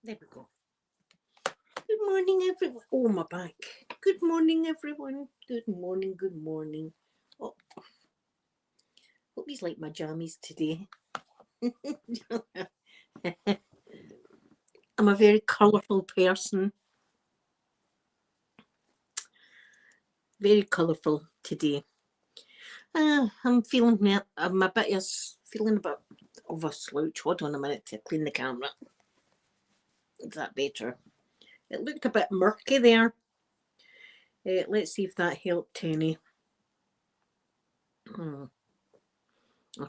There we go. Good morning, everyone. Oh, my back. Good morning, everyone. Good morning, good morning. Oh, hope he's like my jammies today. I'm a very colourful person. Very colourful today. I'm feeling I'm a bit feeling a bit of a slouch. Hold on a minute to clean the camera. Is that better? It looked a bit murky there. Let's see if that helped any. Look,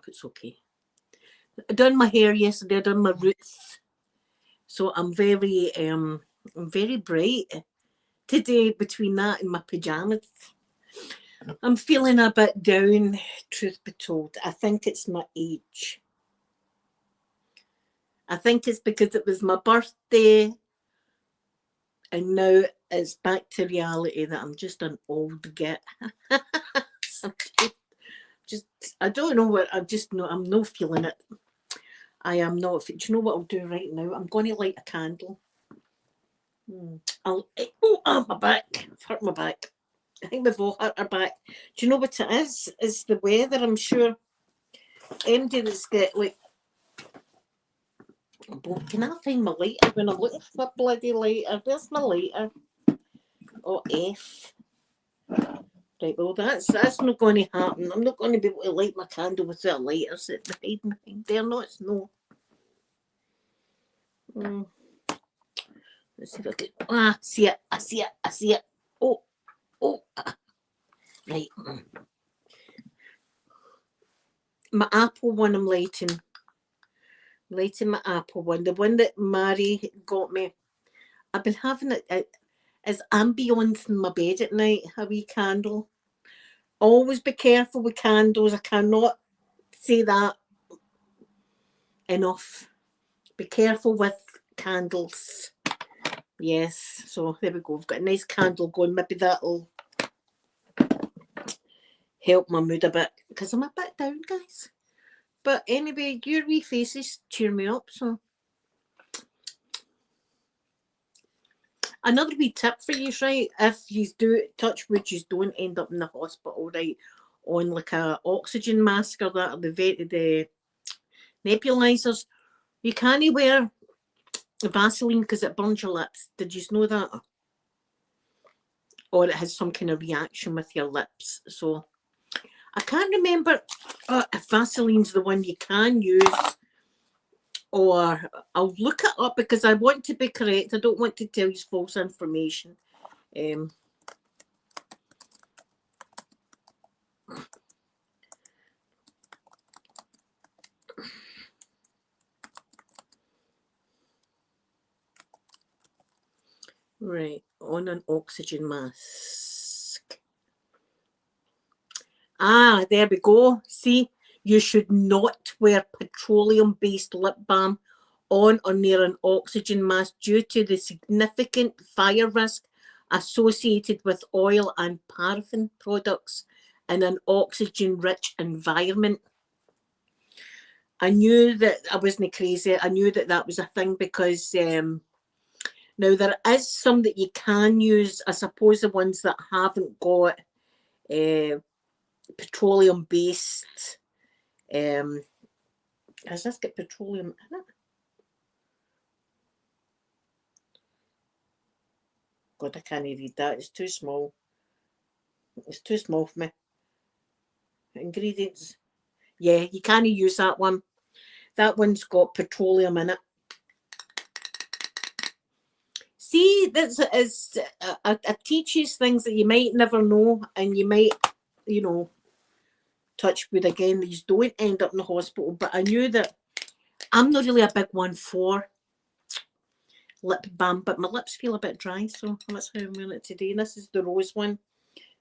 it's okay. I done my hair yesterday. I done my roots, so I'm very bright today. Between that and my pajamas, I'm feeling a bit down. Truth be told, I think it's my age. I think it's because it was my birthday, and now it's back to reality that I'm just an old git. just I don't know what I just know. I'm not feeling it. I am not. Do you know what I'll do right now? I'm going to light a candle. My back. I've hurt my back. I think we've all hurt our back. Do you know what it is? It's the weather, I'm sure. MD that's got like. Can I find my lighter when I'm looking for a bloody lighter? Where's my lighter? Oh, F. Right, well, that's not going to happen. I'm not going to be able to light my candle without a lighter sitting behind me. There, no, it's no. Let's see if I can. Ah, see it. I see it. I see it. Oh. Right. My Apple one I'm lighting. Lighting my Apple one. The one that Mary got me. I've been having it as ambience in my bed at night, a wee candle. Always be careful with candles. I cannot say that enough. Be careful with candles. Yes, so there we go. I've got a nice candle going. Maybe that'll help my mood a bit because I'm a bit down, guys. But anyway, your wee faces cheer me up. So another wee tip for you, right? If you do touch wood, you don't end up in the hospital, right? On like a oxygen mask or that, or the nebulizers. You can't wear Vaseline because it burns your lips. Did you know that? Or it has some kind of reaction with your lips. So I can't remember if Vaseline's the one you can use, or I'll look it up because I want to be correct. I don't want to tell you false information. Right, on an oxygen mask. Ah, there we go. See, you should not wear petroleum-based lip balm on or near an oxygen mask due to the significant fire risk associated with oil and paraffin products in an oxygen-rich environment. I knew that I wasn't crazy. I knew that that was a thing because now there is some that you can use. I suppose the ones that haven't got petroleum based. Has this got petroleum in it? God, I can't read that. It's too small. It's too small for me. Ingredients. Yeah, you can't use that one. That one's got petroleum in it. See, this is it teaches things that you might never know, and you might, touch wood again. These don't end up in the hospital. But I knew that I'm not really a big one for lip balm, but my lips feel a bit dry, so that's how I'm wearing it today. And this is the rose one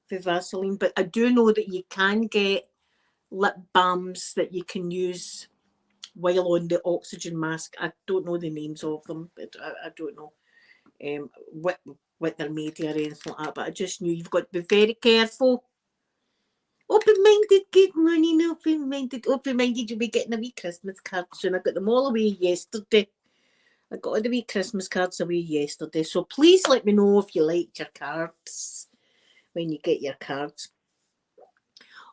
for Vaseline. But I do know that you can get lip balms that you can use while on the oxygen mask. I don't know the names of them, but I don't know what they're made of or anything like that. But I just knew you've got to be very careful. Open-minded, good morning, open-minded. Open-minded, you'll be getting a wee Christmas card soon. I got them all away yesterday. I got all the wee Christmas cards away yesterday, so please let me know if you liked your cards when you get your cards.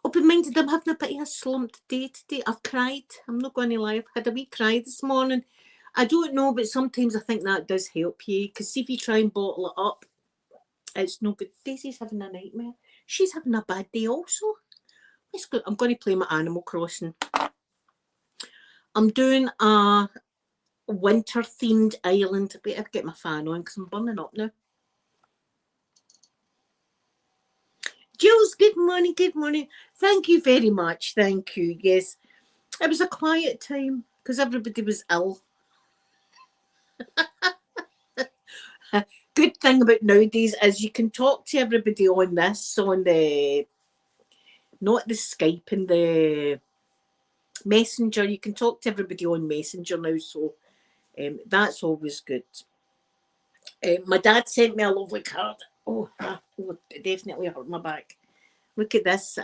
Open-minded, I'm having a bit of a slumped day today. I've cried. I'm not going to lie. I've had a wee cry this morning. I don't know, but sometimes I think that does help you, because see if you try and bottle it up, it's no good. Daisy's having a nightmare. She's having a bad day also. Let's go. I'm going to play my Animal Crossing. I'm doing a winter-themed island. Wait, I'll get my fan on because I'm burning up now. Jules, good morning, good morning. Thank you very much. Thank you. Yes, it was a quiet time because everybody was ill. Good thing about nowadays is you can talk to everybody on this, on the, not the Skype and the Messenger. You can talk to everybody on Messenger now, so that's always good. My dad sent me a lovely card. Oh, it definitely hurt my back. Look at this.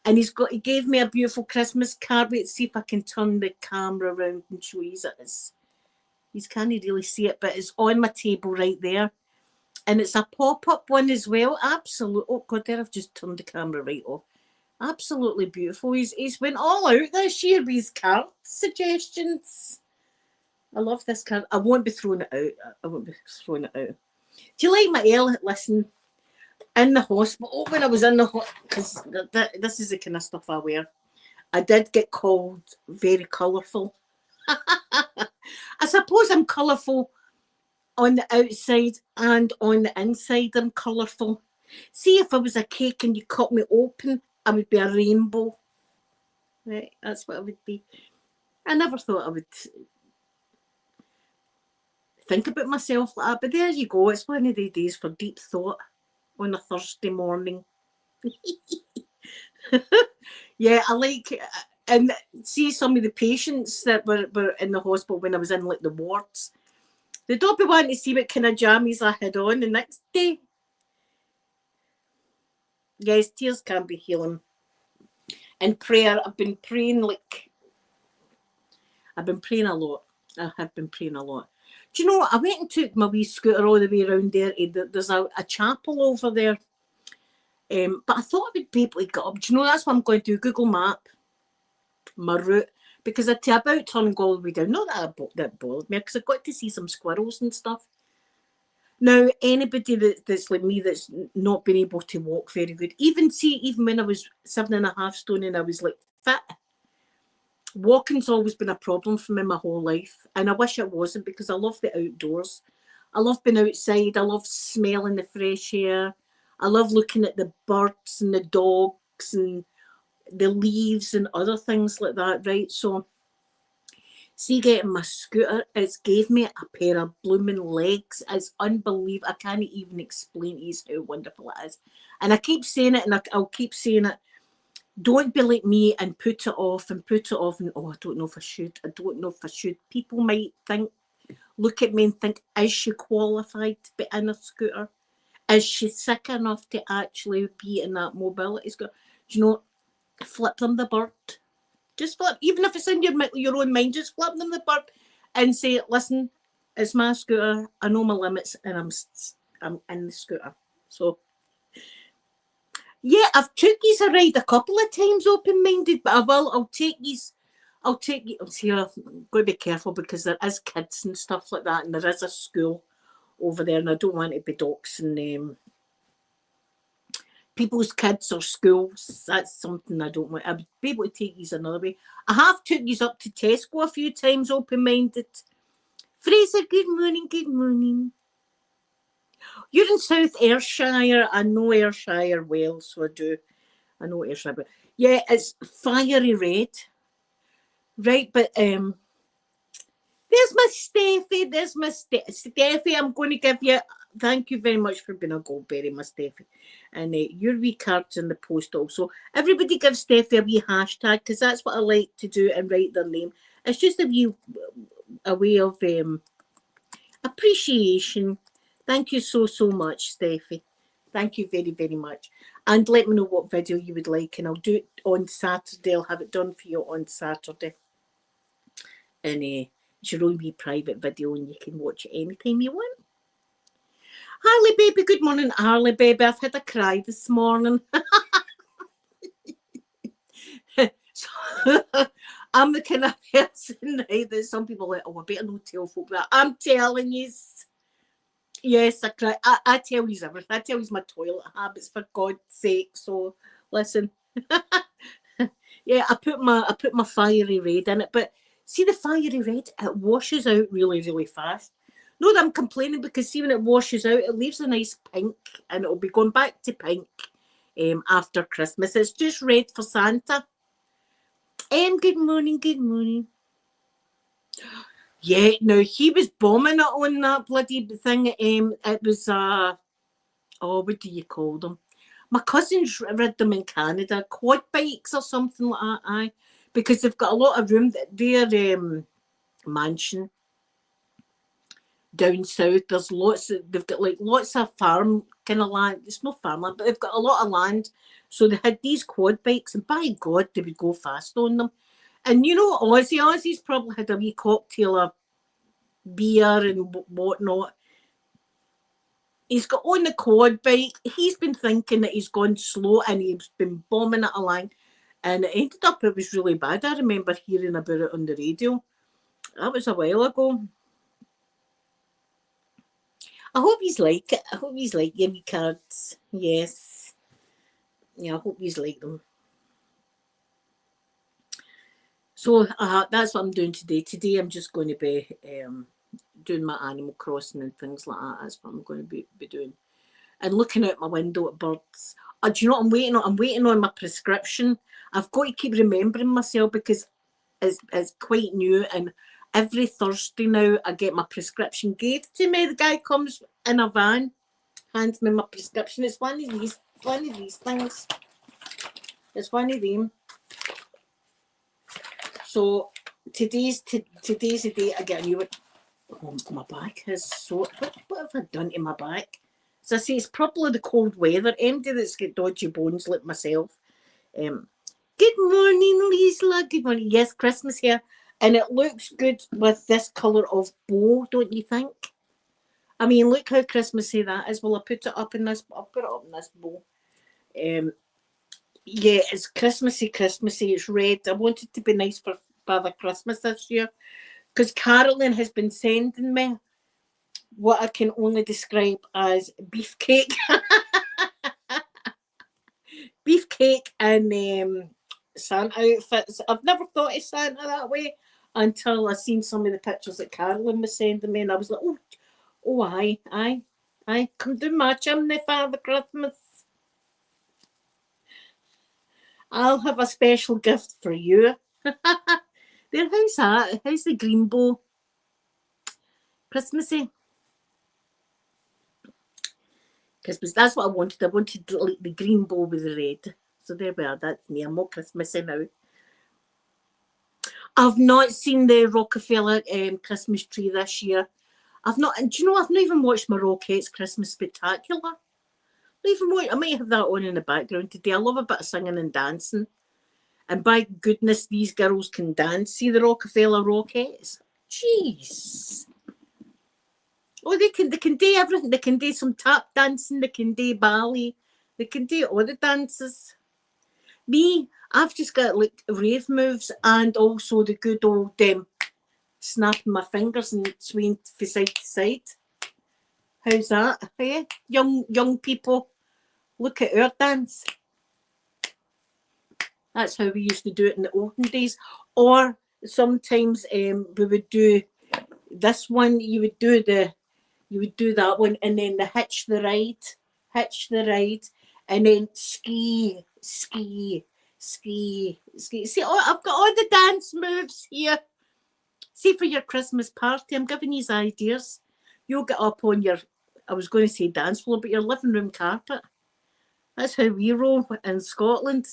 And he gave me a beautiful Christmas card. Wait, see if I can turn the camera around and show you it. You can't really see it, but it's on my table right there. And it's a pop-up one as well. Absolutely. Oh, God, there I've just turned the camera right off. Absolutely beautiful. He's went all out this year with his card suggestions. I love this card. I won't be throwing it out. I won't be throwing it out. Do you like my L? Listen, in the hospital, when I was in the hospital, because this is the kind of stuff I wear, I did get called very colourful. I suppose I'm colourful on the outside and on the inside. I'm colourful. See, if I was a cake and you cut me open, I would be a rainbow. Right, that's what I would be. I never thought I would think about myself like that, but there you go. It's one of the days for deep thought on a Thursday morning. Yeah, I like, and see some of the patients that were in the hospital when I was in like the wards. They don't be wanting to see what kind of jammies I had on the next day. Yes, tears can be healing. And prayer, I've been praying a lot. I have been praying a lot. Do you know what? I went and took my wee scooter all the way around there. There's a chapel over there. But I thought I would be able to get up. Do you know, that's what I'm going to do, Google Map my route, because I'd about turn and go all the way down. Not that bothered me, because I got to see some squirrels and stuff. Now, anybody that's like me that's not been able to walk very good, even when I was 7.5 stone and I was like fit, walking's always been a problem for me my whole life. And I wish it wasn't, because I love the outdoors. I love being outside. I love smelling the fresh air. I love looking at the birds and the dogs and the leaves and other things like that, right? So, see, getting my scooter, it's gave me a pair of blooming legs. It's unbelievable. I can't even explain to you how wonderful it is. And I keep saying it, and I'll keep saying it. Don't be like me and put it off and put it off. And oh, I don't know if I should. I don't know if I should. People might look at me and think, is she qualified to be in a scooter? Is she sick enough to actually be in that mobility scooter? Do you know, flip them the bird. Just flip, even if it's in your own mind, just flip them the bird and say, listen, it's my scooter. I know my limits, and I'm in the scooter. So, yeah, I've took yous a ride a couple of times, open-minded, but I'll take yous. See, I've got to be careful, because there is kids and stuff like that, and there is a school over there, and I don't want to be doxing people's kids or schools. That's something I don't want. I'd be able to take these another way. I have took these up to Tesco a few times, open-minded. Fraser, good morning, good morning. You're in South Ayrshire. I know Ayrshire well, so I do. I know Ayrshire, but yeah, it's fiery red. Right, but there's my Steffi. There's my Steffi. I'm going to give you. Thank you very much for being a Goldberry, my Steffi. And your wee card's in the post also. Everybody give Steffi a wee hashtag, because that's what I like to do, and write their name. It's just a way of appreciation. Thank you so much, Steffi. Thank you very, very much. And let me know what video you would like, and I'll do it on Saturday. I'll have it done for you on Saturday. And It's your own wee private video and you can watch it anytime you want. Harley baby, good morning, Harley baby. I've had a cry this morning. So, I'm the kind of person, right, that some people are like, oh, I better not tell folk that. I'm telling you, yes, I cry. I tell you everything. I tell you my toilet habits, for God's sake. So listen. Yeah, I put my fiery red in it, but see the fiery red, it washes out really, really fast. Not that I'm complaining, because see when it washes out, it leaves a nice pink, and it'll be going back to pink after Christmas. It's just red for Santa. Good morning, good morning. Yeah, no, he was bombing it on that bloody thing. It was oh, what do you call them? My cousins rid them in Canada, quad bikes or something like that. Aye, because they've got a lot of room. Their mansion down south, there's lots of, they've got like lots of farm kind of land. It's not farmland, but they've got a lot of land. So they had these quad bikes, and by God, they would go fast on them. And you know, Ozzy's probably had a wee cocktail of beer and whatnot. He's got on the quad bike. He's been thinking that he's gone slow, and he's been bombing it along. And it ended up, it was really bad. I remember hearing about it on the radio. That was a while ago. I hope he's like it. I hope he's like your wee cards. Yes. Yeah, I hope he's like them. So that's what I'm doing today. Today I'm just going to be doing my Animal Crossing and things like that. That's what I'm going to be doing. And looking out my window at birds. Do you know what I'm waiting on? I'm waiting on my prescription. I've got to keep remembering myself, because it's quite new, and every Thursday now I get my prescription gave to me. The guy comes in a van, hands me my prescription. It's one of these things. It's one of them. So today's the day I get a new one. Oh, my back is so. What have I done to my back? So I say it's probably the cold weather. Anybody that's got dodgy bones like myself. Good morning, Lisa. Good morning. Yes, Christmas here, and it looks good with this colour of bow, don't you think? I mean, look how Christmassy that is. Well, I put it up in this. I'll put it up in this bow. Yeah, it's Christmassy. It's red. I want it to be nice for Father Christmas this year, because Carolyn has been sending me what I can only describe as beefcake. Beefcake and Santa outfits. I've never thought of Santa that way until I seen some of the pictures that Carolyn was sending me, and I was like, oh, aye, come do my chimney, Father Christmas. I'll have a special gift for you. There, how's that? How's the green bow? Christmassy. Christmas. That's what I wanted. I wanted like the green bow with the red. So there we are. That's me. I'm all Christmassy now. I've not seen the Rockefeller Christmas tree this year. I've not. And do you know, I've not even watched my Rockettes Christmas Spectacular. Not even watch, I might have that on in the background today. I love a bit of singing and dancing. And by goodness, these girls can dance. See the Rockefeller Rockettes? Jeez. Oh, they can do everything. They can do some tap dancing. They can do ballet. They can do all the dances. Me, I've just got like rave moves, and also the good old snapping my fingers and swinging from side to side. How's that? Yeah? Young people, look at our dance. That's how we used to do it in the olden days. Or sometimes we would do this one. You would do that one, and then the hitch the ride, and then ski. See, I've got all the dance moves here. See, for your Christmas party, I'm giving you ideas. You'll get up on your, I was going to say dance floor, but your living room carpet. That's how we roll in Scotland.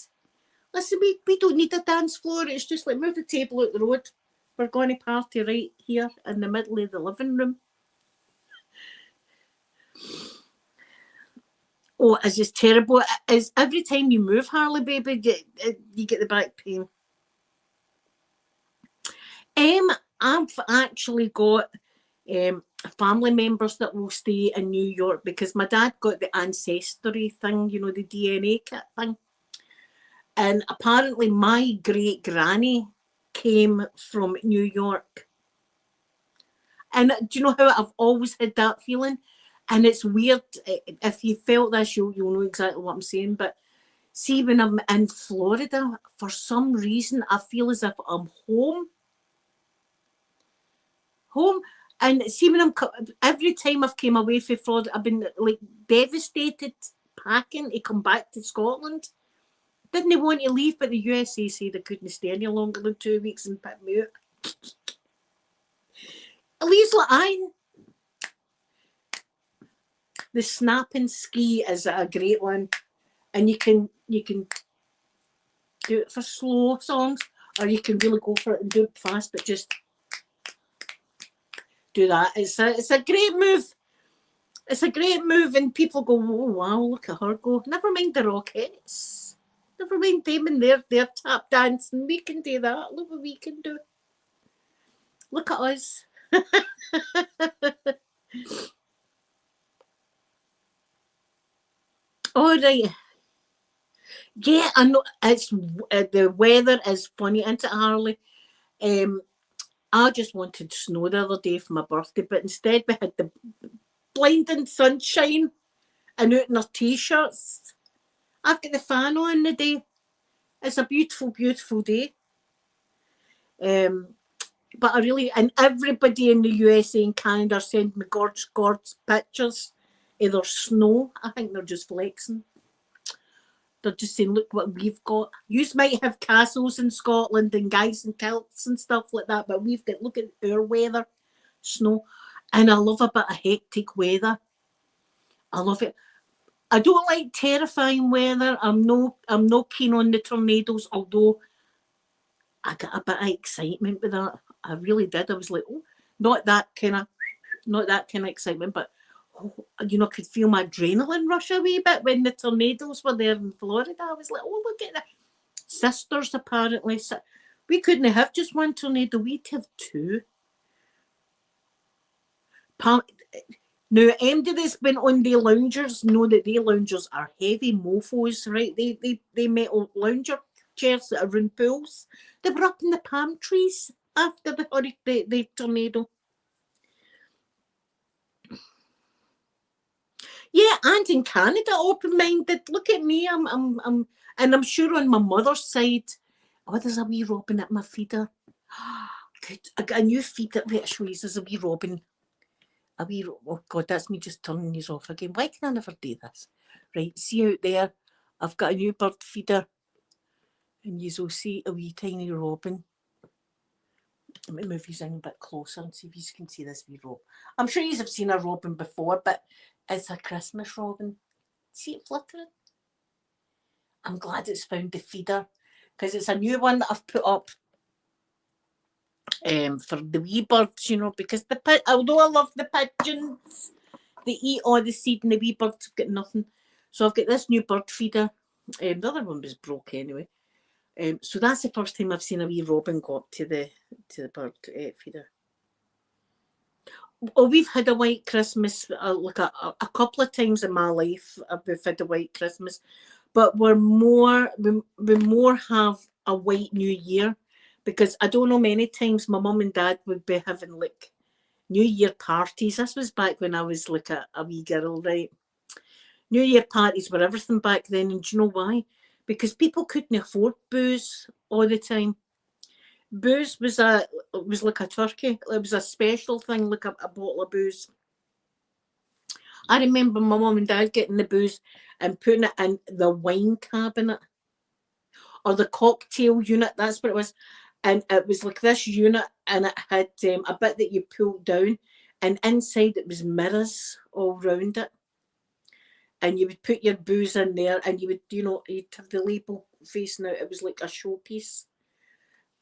Listen, we don't need a dance floor. It's just like move the table out the road. We're going to party right here in the middle of the living room. Oh, it's just terrible. It's every time you move, Harley, baby, you get the back pain. I've actually got family members that will stay in New York because my dad got the ancestry thing, you know, the DNA kit thing. And apparently my great granny came from New York. And do you know how I've always had that feeling? And it's weird. If you felt this, you'll know exactly what I'm saying. But see, when I'm in Florida, for some reason, I feel as if I'm home. And see, when every time I've came away from Florida, I've been like devastated packing to come back to Scotland. Didn't want to leave, but the USA said I couldn't stay any longer than 2 weeks and put me out. Elise Line. The snapping ski is a great one, and you can do it for slow songs, or you can really go for it and do it fast, but just do that. It's a great move. It's a great move, and people go, "Oh wow, look at her go!" Never mind the Rockettes. Never mind them and their tap dancing. We can do that. Look what we can do. Look at us. All right. Yeah, I know. It's the weather is funny, isn't it, Harley? I just wanted snow the other day for my birthday, but instead we had the blinding sunshine and out in our t-shirts. I've got the fan on the day. It's a beautiful, beautiful day. But I really, and everybody in the USA and Canada sent me gorgeous pictures of their snow. I think they're just flexing. They're just saying, look what we've got. You might have castles in Scotland and guys and kilts and stuff like that, but we've got, look at our weather, snow. And I love a bit of hectic weather. I love it. I don't like terrifying weather. I'm no keen on the tornadoes, although I got a bit of excitement with that. I really did. I was like, oh, not that kind of excitement, but you know, I could feel my adrenaline rush a wee bit when the tornadoes were there in Florida. I was like, oh, look at that. Sisters, apparently. We couldn't have just one tornado, we'd have two. Now, anybody that's been on the loungers know that the loungers are heavy mofos, right? They metal lounger chairs that are in pools. They were up in the palm trees after the tornado. Yeah, and in Canada, open-minded. Look at me. And I'm sure on my mother's side, oh, there's a wee robin at my feeder. Good. I got a new feeder. Wait, show you. There's a wee robin. Oh God, that's me just turning these off again. Why can I never do this? Right, see out there, I've got a new bird feeder, and you'll see a wee tiny robin. Let me move these in a bit closer and see if you can see this wee robin. I'm sure you have seen a robin before, but it's a Christmas robin. See it fluttering? I'm glad it's found the feeder because it's a new one that I've put up for the wee birds, you know, because although I love the pigeons, they eat all the seed and the wee birds have got nothing. So I've got this new bird feeder. The other one was broke anyway. So that's the first time I've seen a wee robin go up to the bird feeder. Oh, we've had a white Christmas like a couple of times in my life. We've had a white Christmas, but we more have a white New Year, because I don't know, many times my mum and dad would be having like New Year parties. This was back when I was like a wee girl, right? New Year parties were everything back then, and do you know why? Because people couldn't afford booze all the time. Booze was like a turkey. It was a special thing, like a bottle of booze. I remember my mum and dad getting the booze and putting it in the wine cabinet or the cocktail unit. That's what it was. And it was like this unit, and it had a bit that you pulled down, and inside it was mirrors all round it. And you would put your booze in there, and you would, you know, you'd have the label facing out. It was like a showpiece.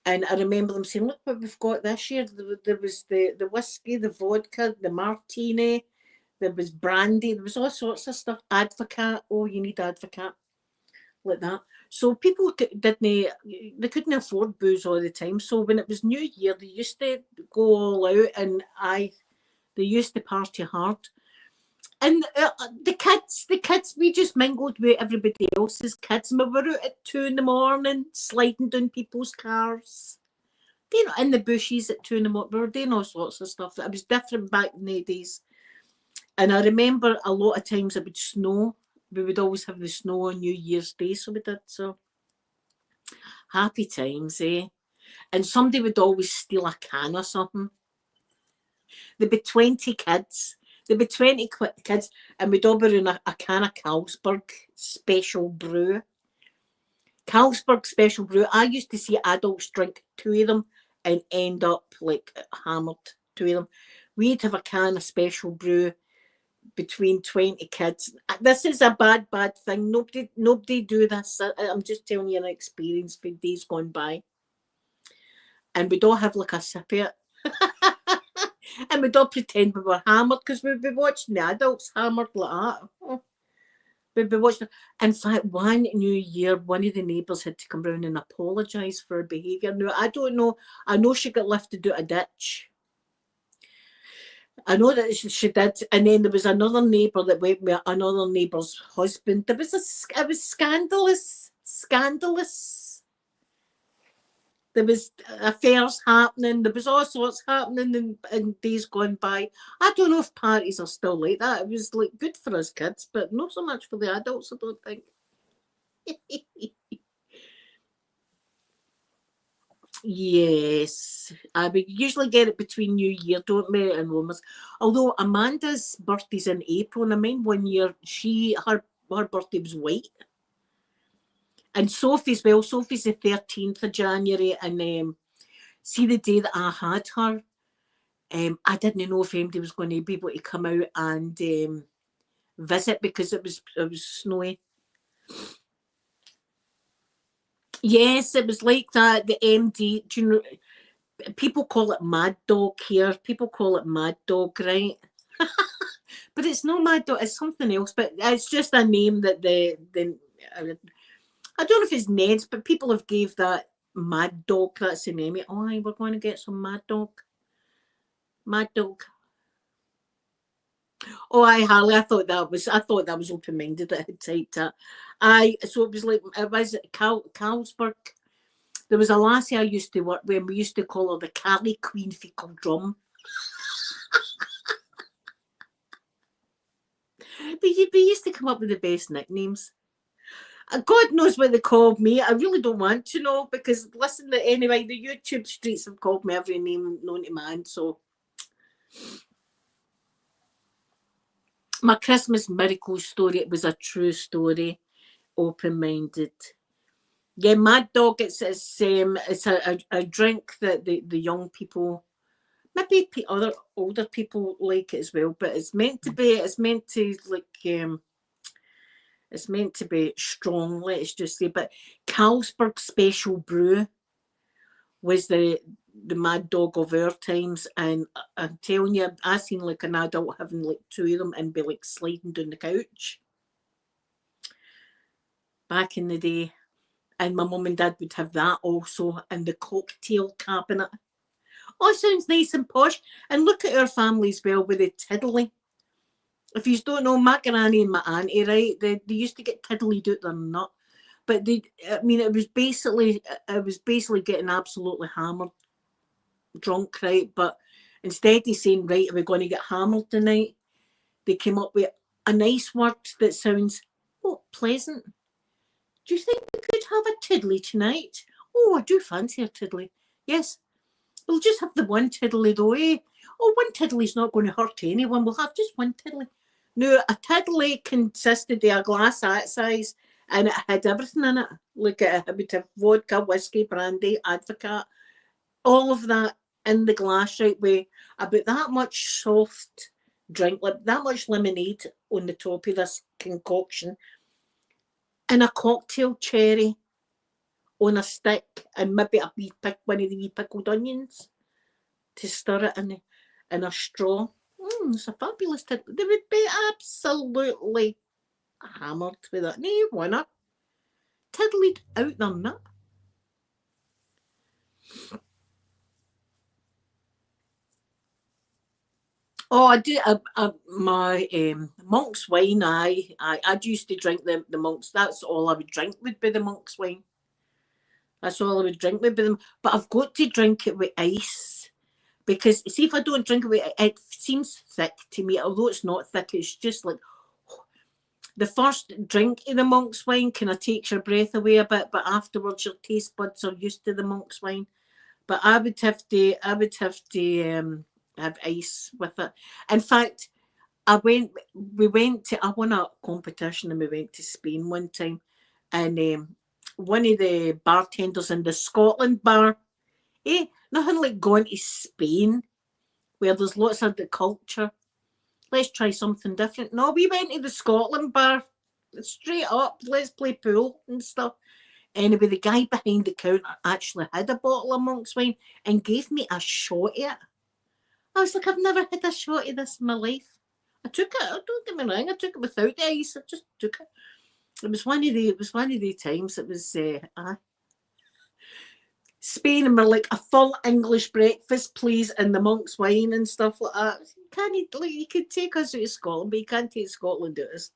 And I remember them saying, look what we've got this year. There was the whiskey, the vodka, the martini, there was brandy, there was all sorts of stuff. Advocaat. Oh, you need Advocaat. like that. So people they couldn't afford booze all the time. So when it was New Year, they used to go all out, and they used to party hard. And the kids, we just mingled with everybody else's kids, and we were out at 2 in the morning, sliding down people's cars. You know, in the bushes at 2 in the morning. We were doing all sorts of stuff. It was different back in the days. And I remember a lot of times it would snow. We would always have the snow on New Year's Day, so we did. So happy times, eh? And somebody would always steal a can or something. There'd be 20 kids. There'd be 20 kids, and we'd all be in a can of Carlsberg Special Brew. Carlsberg Special Brew. I used to see adults drink 2 of them and end up like hammered. 2 of them. We'd have a can of Special Brew between 20 kids. This is a bad thing. Nobody do this. I'm just telling you an experience for days gone by. And we'd all have like a sip of it. And we'd all pretend we were hammered because we'd be watching the adults hammered like that. We'd be watching. In fact, one New Year, one of the neighbours had to come round and apologise for her behaviour. Now, I don't know. I know she got lifted out a ditch. I know that she did. And then there was another neighbour that went with another neighbour's husband. It was scandalous. Scandalous. There was affairs happening. There was all sorts happening in days gone by. I don't know if parties are still like that. It was like good for us kids, but not so much for the adults, I don't think. Yes. We usually get it between New Year, don't we, and Romas. Although Amanda's birthday's in April, and I mean 1 year her birthday was white. And Sophie's, well, Sophie's the 13th of January, and see the day that I had her, I didn't know if anybody was going to be able to come out and visit because it was snowy. Yes, it was like that. The MD, do you know, people call it Mad Dog here. People call it Mad Dog, right? But it's not Mad Dog, it's something else. But it's just a name that I don't know if it's Ned's, but people have gave that Mad Dog. That's the name. Oh, we're going to get some Mad Dog. Mad Dog. Oh, Harley. I thought that was open-minded that had typed that. So it was like it was Carlsberg. There was a lassie I used to work with, and we used to call her the Cali Queen Fecal Drum. But we used to come up with the best nicknames. God knows what they called me. I really don't want to know because listen, anyway, the YouTube streets have called me every name known to man. So my Christmas miracle story, it was a true story. Open-minded. Yeah, Mad Dog. It's a drink that the young people, maybe other older people like it as well. But it's meant to be strong, let's just say. But Carlsberg Special Brew was the Mad Dog of our times. And I'm telling you, I seen like an adult having like 2 of them and be like sliding down the couch. Back in the day. And my mum and dad would have that also in the cocktail cabinet. Oh, it sounds nice and posh. And look at our family as well with the tiddly. If you don't know, my granny and my auntie, right, they used to get tiddly out their nut. But it was basically getting absolutely hammered, drunk, right? But instead of saying, right, are we going to get hammered tonight? They came up with a nice word that sounds, pleasant. Do you think we could have a tiddly tonight? Oh, I do fancy a tiddly. Yes. We'll just have the one tiddly though, eh? Oh, one tiddly's not going to hurt anyone. We'll have just one tiddly. No, a tiddly consisted of a glass that size and it had everything in it. Like it would have vodka, whiskey, brandy, Advocate, all of that in the glass, right, with about that much soft drink, like that much lemonade on the top of this concoction, and a cocktail cherry on a stick, and maybe one of the wee pickled onions to stir it in a straw. It's a fabulous tip. They would be absolutely hammered with it. No winner. tiddled out their nut. Oh, I do. My monk's wine. I used to drink the monk's. That's all I would drink would be the monk's wine. That's all I would drink would be them. But I've got to drink it with ice because see if I don't drink it with it seems thick to me. Although it's not thick, it's just like the first drink of the monk's wine kind of takes your breath away a bit, but afterwards your taste buds are used to the monk's wine. But I would have to have ice with it. In fact, we went to, I won a competition and we went to Spain one time, and one of the bartenders in the Scotland bar, nothing like going to Spain where there's lots of the culture. Let's try something different. No, we went to the Scotland bar, straight up, let's play pool and stuff. Anyway, the guy behind the counter actually had a bottle of monk's wine and gave me a shot of it. I was like, I've never had a shot of this in my life. I took it. Don't get me wrong. I took it without the ice. I just took it. It was one of the times. It was Spain, and we're like a full English breakfast, please, and the monk's wine and stuff like that. You could take us out of Scotland, but you can't take Scotland out of us.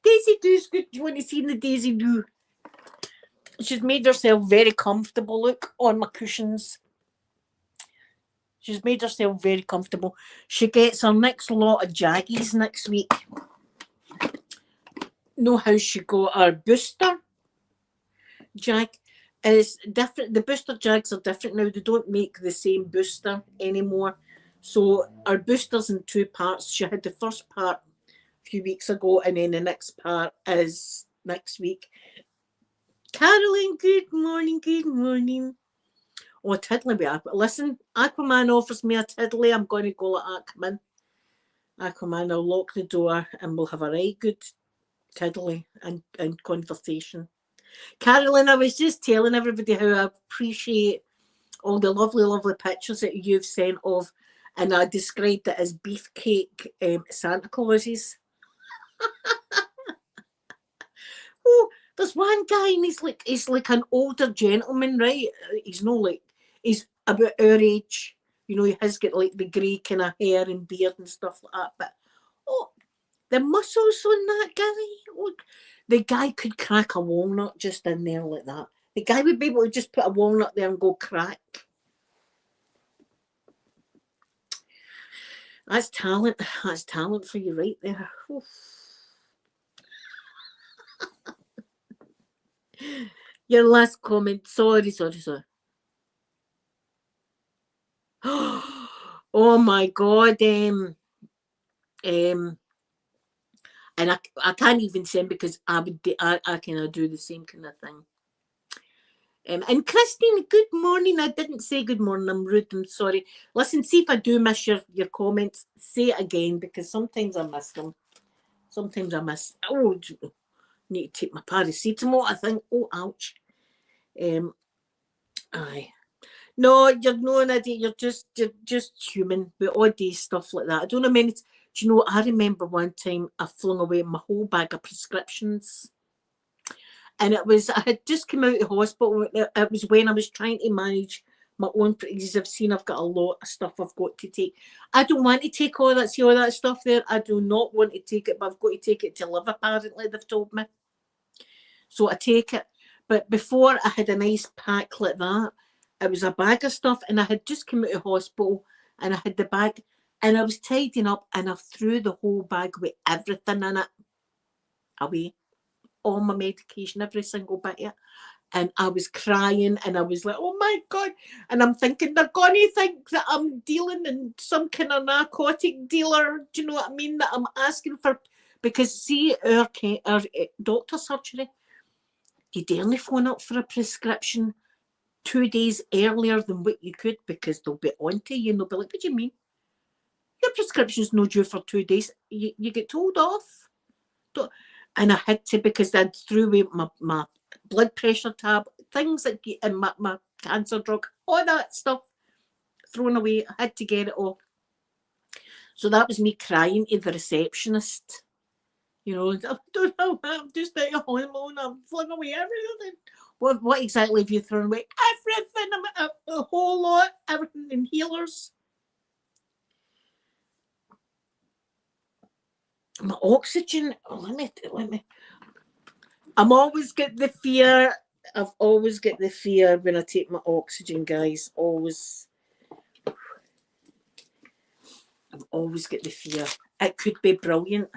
Daisy Doo's good. Do you want to see the Daisy Doo? She's made herself very comfortable. Look on my cushions. She's made herself very comfortable. She gets her next lot of jaggies next week. Know how she got her booster jag is different. The booster jags are different now. They don't make the same booster anymore. So our booster's in two parts. She had the first part a few weeks ago, and then the next part is next week. Caroline, good morning, good morning. Oh, tiddly, listen, Aquaman offers me a tiddly. I'm going to go let that come in. Aquaman, I'll lock the door and we'll have a right good tiddly and conversation. Caroline, I was just telling everybody how I appreciate all the lovely, lovely pictures that you've sent of, and I described it as beefcake Santa Clauses. Oh, there's one guy and he's like an older gentleman, right? He's no like, he's about our age. You know, he's got like the grey kind of hair and beard and stuff like that. But the muscles on that guy. Look, the guy could crack a walnut just in there like that. The guy would be able to just put a walnut there and go crack. That's talent. That's talent for you right there. Oof. Your last comment. Sorry. Oh my God. And I can't even send because I kind of do the same kind of thing. And Christine, good morning. I didn't say good morning. I'm rude. I'm sorry. Listen, see if I do miss your comments. Say it again because sometimes I miss them. Sometimes I miss. Oh, need to take my paracetamol. I think. Oh, ouch. Aye. No, you're no an idiot. You're just human. We all do stuff like that. I don't know many. Do you know? I remember one time I flung away my whole bag of prescriptions. And I had just come out of hospital. It was when I was trying to manage my own, because I've seen I've got a lot of stuff I've got to take. I don't want to take all that stuff there. I do not want to take it, but I've got to take it to live, apparently, they've told me. So I take it. But before I had a nice pack like that, it was a bag of stuff, and I had just come out of hospital, and I had the bag, and I was tidying up, and I threw the whole bag with everything in it away. All my medication, every single bit of it. And I was crying and I was like, oh my God. And I'm thinking they're going to think that I'm dealing in some kind of narcotic dealer. Do you know what I mean? That I'm asking for, because see, our doctor surgery, you daren't phone up for a prescription 2 days earlier than what you could, because they'll be on to you and they'll be like, what do you mean? Your prescription's no due for 2 days. You get told off. And I had to, because I'd threw away my blood pressure tab, things like, and my cancer drug, all that stuff thrown away. I had to get it all. So that was me crying to the receptionist. You know, I don't know, I'm just out of hormone, I'm flung away everything. What exactly have you thrown away? Everything, a whole lot, everything, inhalers. My oxygen, let me. I'm always get the fear. I've always get the fear when I take my oxygen, guys. Always. I've always get the fear. It could be brilliant.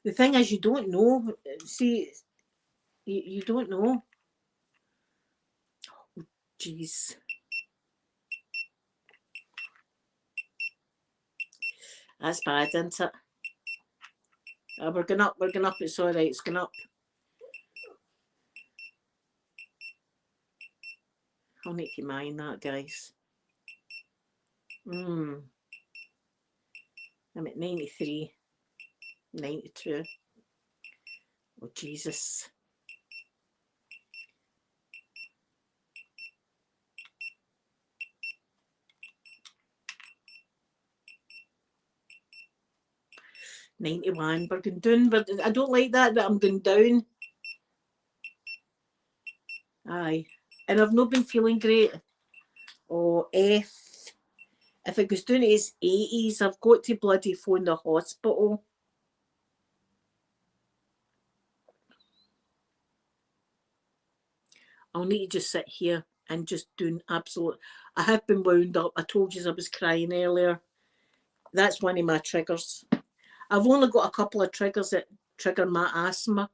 The thing is, you don't know. See, you don't know. Jeez. That's bad, isn't it? We're going up, it's alright, it's going up. I'll make you mind that, guys. I'm at 93, 92. Oh, Jesus. $91. We're going down, but I don't like that I'm going down. Aye. And I've not been feeling great. Oh, If it goes down to its 80s, I've got to bloody phone the hospital. I'll need to just sit here and just do absolute. I have been wound up. I told you I was crying earlier. That's one of my triggers. I've only got a couple of triggers that trigger my asthma.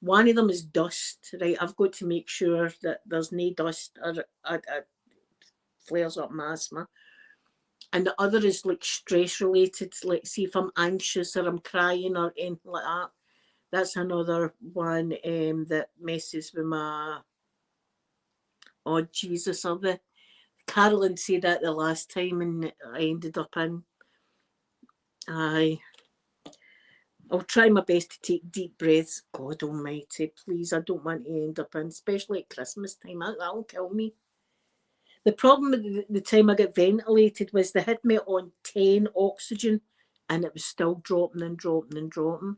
One of them is dust, right? I've got to make sure that there's no dust or flares up my asthma. And the other is like stress related, like see if I'm anxious or I'm crying or anything like that. That's another one that messes with my. Oh Jesus! Carolyn said that the last time, and I ended up in. I'll try my best to take deep breaths. God Almighty, please! I don't want to end up in, especially at Christmas time. That'll kill me. The problem with the time I got ventilated was they had me on 10 oxygen, and it was still dropping and dropping and dropping.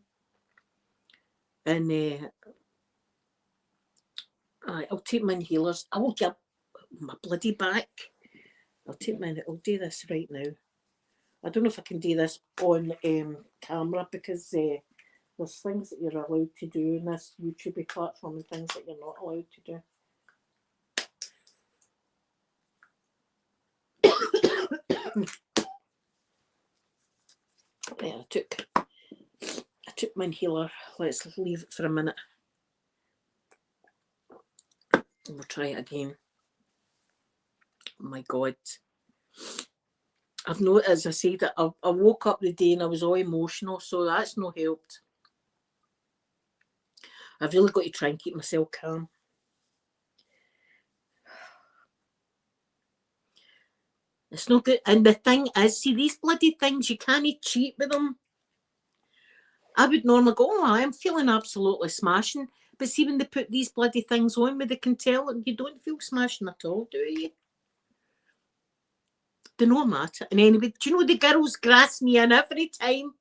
And I'll take my inhalers. I will get my bloody back. I'll do this right now. I don't know if I can do this on camera because there's things that you're allowed to do in this YouTube platform and things that you're not allowed to do. Yeah, I took my inhaler. Let's leave it for a minute. And we'll try it again. Oh my God. I've noticed, as I said, that I woke up the day and I was all emotional, so that's not helped. I've really got to try and keep myself calm. It's not good. And the thing is, see, these bloody things, you can't cheat with them. I would normally go, oh, I'm feeling absolutely smashing. But see, when they put these bloody things on me, they can tell you don't feel smashing at all, do you? They know matter. And anyway, do you know the girls grass me in every time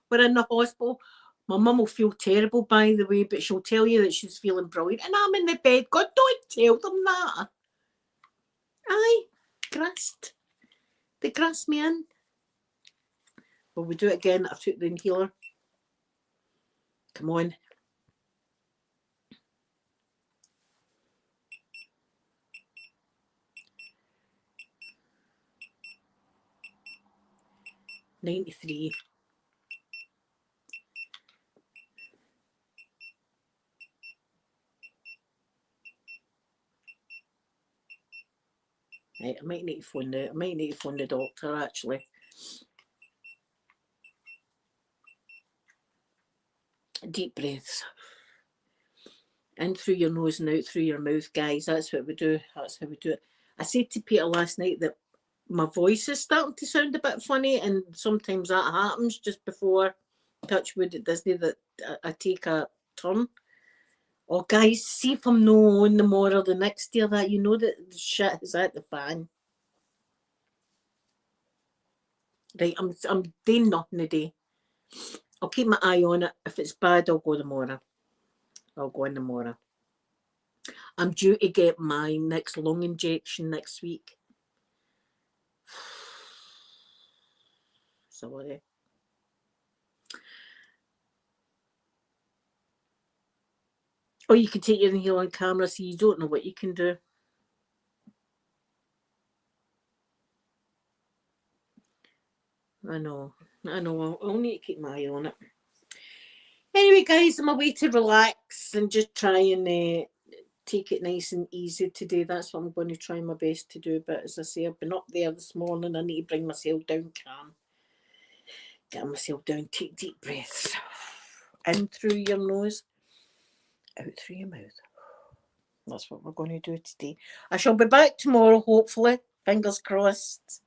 we're in the hospital? My mum will feel terrible, by the way, but she'll tell you that she's feeling brilliant. And I'm in the bed. God, don't tell them that. Aye, grassed. They grass me in. Well, we do it again. I've took the inhaler. Come on. $93. Right, I might need to phone the doctor actually. Deep breaths. In through your nose and out through your mouth, guys. That's what we do. That's how we do it. I said to Peter last night that my voice is starting to sound a bit funny, and sometimes that happens just before, touch wood, it doesn't, that I take a turn. Oh, guys, see if I'm no on tomorrow, the next day, that you know that the shit is at the fan. Right, I'm doing nothing today. I'll keep my eye on it. If it's bad, I'll go tomorrow. I'll go in tomorrow. I'm due to get my next lung injection next week. Sorry. Or you can take your inhaler on camera so you don't know what you can do. I know. I'll need to keep my eye on it. Anyway, guys, I'm away to relax and just try and take it nice and easy today. That's what I'm going to try my best to do. But as I say, I've been up there this morning. I need to bring myself down calm. Get myself down, take deep breaths. In through your nose, out through your mouth. That's what we're going to do today. I shall be back tomorrow, hopefully. Fingers crossed.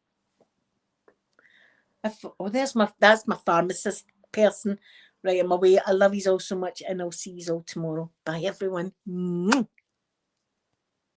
That's my pharmacist person. Right, I'm away. I love you all so much, and I'll see you all tomorrow. Bye, everyone.